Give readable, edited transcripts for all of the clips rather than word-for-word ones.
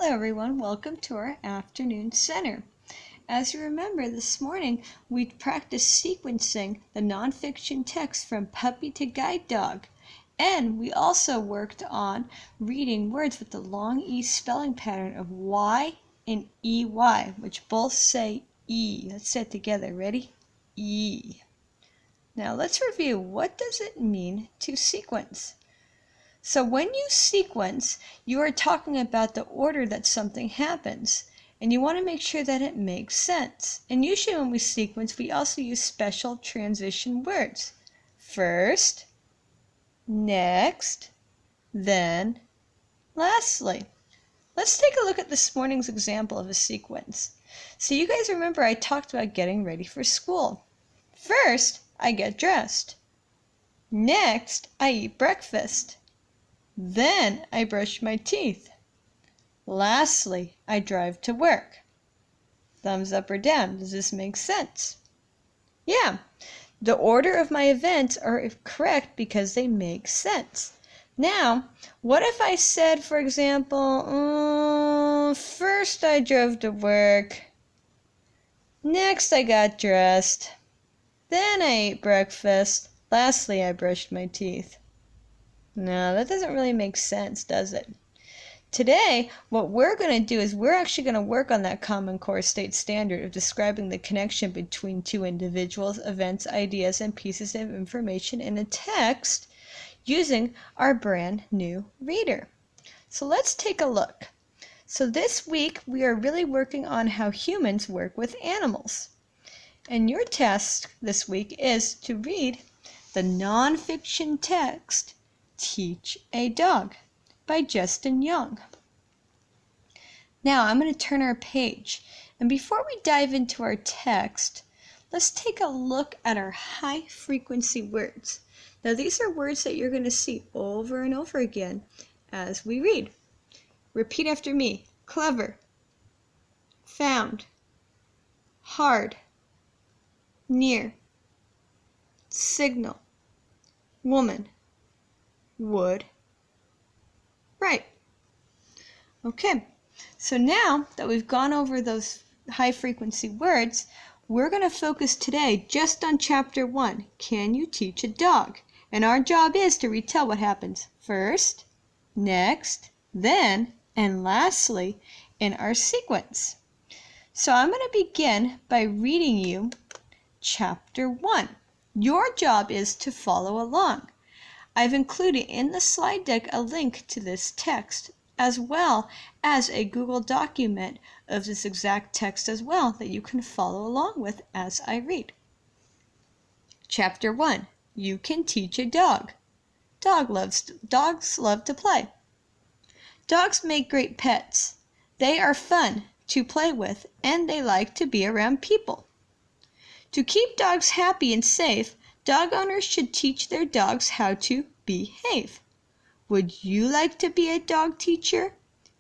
Hello everyone, welcome to our afternoon center. As you remember, this morning we practiced sequencing the nonfiction text from Puppy to Guide Dog. And we also worked on reading words with the long E spelling pattern of Y and EY, which both say E. Let's say it together. Ready? E. Now let's review. What does it mean to sequence? So when you sequence, you are talking about the order that something happens, and you want to make sure that it makes sense. And usually when we sequence, we also use special transition words. First, next, then, lastly. Let's take a look at this morning's example of a sequence. So you guys remember I talked about getting ready for school. First, I get dressed. Next, I eat breakfast. Then I brush my teeth. Lastly, I drive to work. Thumbs up or down. Does this make sense? Yeah, the order of my events are correct because they make sense. Now, what if I said, for example, first I drove to work, next I got dressed, then I ate breakfast, lastly I brushed my teeth. No, that doesn't really make sense, does it? Today, what we're going to do is we're actually going to work on that Common Core State Standard of describing the connection between two individuals, events, ideas, and pieces of information in a text using our brand new reader. So let's take a look. So this week, we are really working on how humans work with animals. And your task this week is to read the nonfiction text Teach a Dog by Justin Young. Now I'm going to turn our page, and before we dive into our text, let's take a look at our high frequency words. Now these are words that you're going to see over and over again as we read. Repeat after me. Clever, found, hard, near, signal, woman, would, right. Okay, so now that we've gone over those high frequency words, we're going to focus today just on chapter 1, Can You Teach a Dog? And our job is to retell what happens first, next, then, and lastly in our sequence. So I'm going to begin by reading you chapter 1. Your job is to follow along. I've included in the slide deck a link to this text, as well as a Google document of this exact text as well that you can follow along with as I read. Chapter 1. You can teach a dog. Dogs love to play. Dogs make great pets. They are fun to play with, and they like to be around people. To keep dogs happy and safe, dog owners should teach their dogs how to behave. Would you like to be a dog teacher?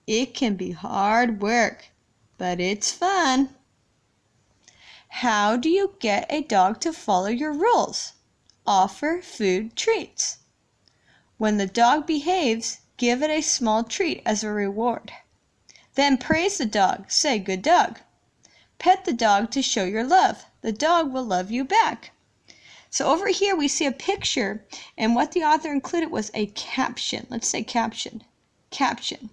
It can be hard work, but it's fun. How do you get a dog to follow your rules? Offer food treats. When the dog behaves, give it a small treat as a reward. Then praise the dog. Say, good dog. Pet the dog to show your love. The dog will love you back. So over here we see a picture, and what the author included was a caption. Let's say caption. Caption.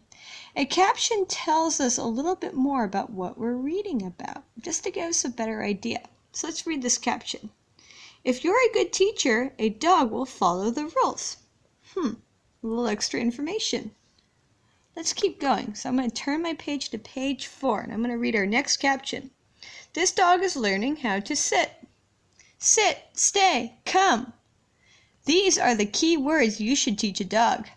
A caption tells us a little bit more about what we're reading about, just to give us a better idea. So let's read this caption. If you're a good teacher, a dog will follow the rules. A little extra information. Let's keep going. So I'm going to turn my page to page 4, and I'm going to read our next caption. This dog is learning how to sit. Sit, stay, come. These are the key words you should teach a dog.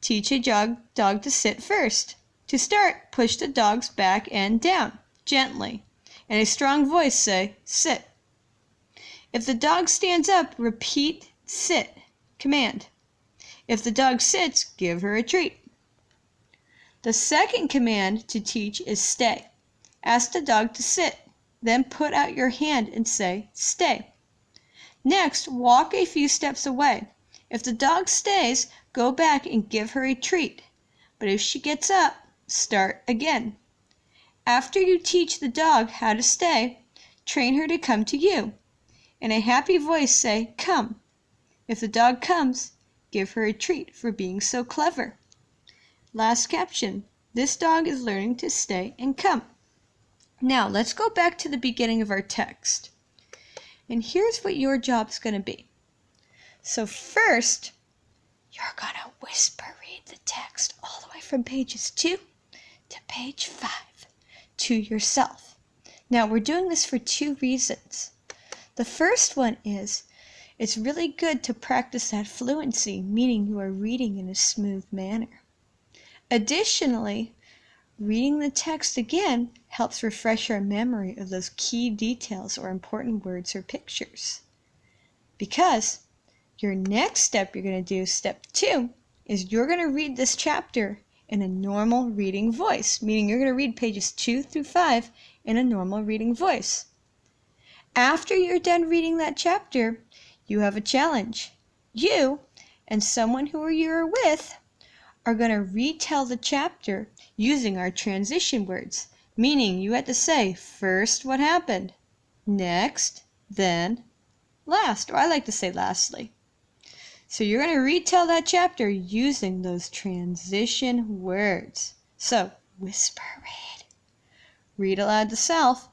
Teach a dog to sit first. To start, push the dog's back end down, gently. In a strong voice say, sit. If the dog stands up, repeat sit, command. If the dog sits, give her a treat. The second command to teach is stay. Ask the dog to sit. Then put out your hand and say, stay. Next, walk a few steps away. If the dog stays, go back and give her a treat. But if she gets up, start again. After you teach the dog how to stay, train her to come to you. In a happy voice say, come. If the dog comes, give her a treat for being so clever. Last caption. This dog is learning to stay and come. Now let's go back to the beginning of our text. And here's what your job's going to be. So first, you're going to whisper read the text all the way from pages 2 to page 5 to yourself. Now we're doing this for 2 reasons. The first one is it's really good to practice that fluency, meaning you are reading in a smooth manner. Additionally, reading the text again helps refresh our memory of those key details or important words or pictures. Because your next step you're going to do, step 2, is you're going to read this chapter in a normal reading voice, meaning you're going to read pages 2 through 5 in a normal reading voice. After you're done reading that chapter, you have a challenge. You and someone who you're with are going to retell the chapter using our transition words, meaning you had to say first what happened, next, then, last, or I like to say lastly. So you're going to retell that chapter using those transition words. So whisper read aloud to self,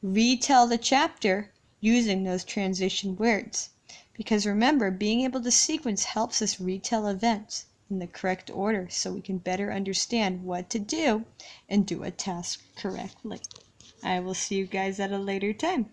retell the chapter using those transition words. Because remember, being able to sequence helps us retell events in the correct order so we can better understand what to do and do a task correctly. I will see you guys at a later time.